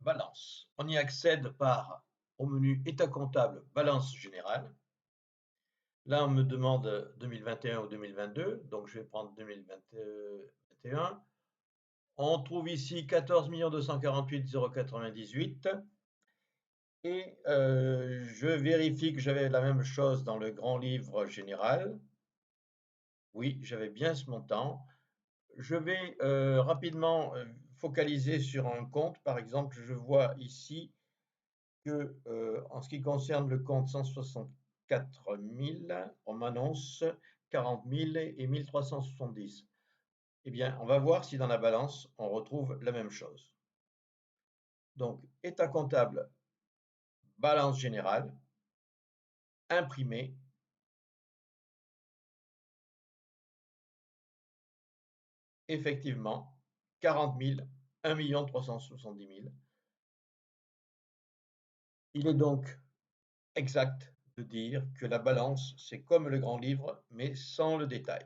balance. On y accède au menu État comptable, balance générale. Là, on me demande 2021 ou 2022, donc je vais prendre 2021. On trouve ici 14 248 098 et je vérifie que j'avais la même chose dans le grand livre général. Oui, j'avais bien ce montant. Je vais rapidement focaliser sur un compte. Par exemple, je vois ici que en ce qui concerne le compte 164 000, on m'annonce 40 000 et 1370. Eh bien, on va voir si dans la balance, on retrouve la même chose. Donc, état comptable, balance générale, imprimé. Effectivement, 40 000, 1 370 000. Il est donc exact de dire que la balance, c'est comme le grand livre, mais sans le détail,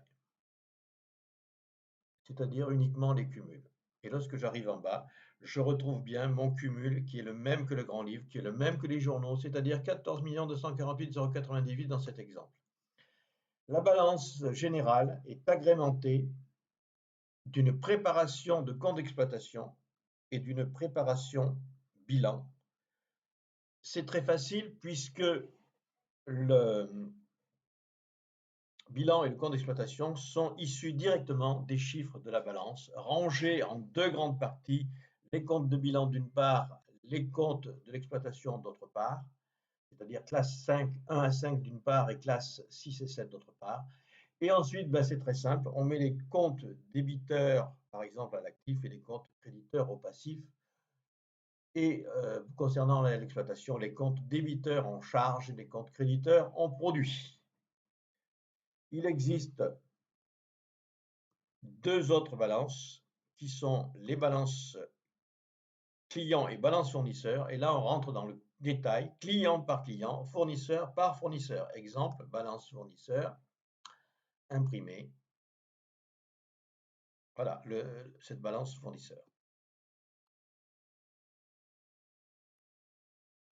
c'est-à-dire uniquement les cumuls. Et lorsque j'arrive en bas, je retrouve bien mon cumul qui est le même que le grand livre, qui est le même que les journaux, c'est-à-dire 14 248 098 dans cet exemple. La balance générale est agrémentée d'une préparation de compte d'exploitation et d'une préparation bilan. C'est très facile puisque le bilan et le compte d'exploitation sont issus directement des chiffres de la balance, rangés en deux grandes parties, les comptes de bilan d'une part, les comptes de l'exploitation d'autre part, c'est-à-dire classe 5, 1 à 5 d'une part et classe 6 et 7 d'autre part. Et ensuite, c'est très simple, on met les comptes débiteurs, par exemple à l'actif, et les comptes créditeurs au passif. Et concernant l'exploitation, les comptes débiteurs en charge et les comptes créditeurs en produit. Il existe deux autres balances qui sont les balances client et balance fournisseur. Et là, on rentre dans le détail, client par client, fournisseur par fournisseur. Exemple, balance fournisseur, imprimé. Voilà, cette balance fournisseur.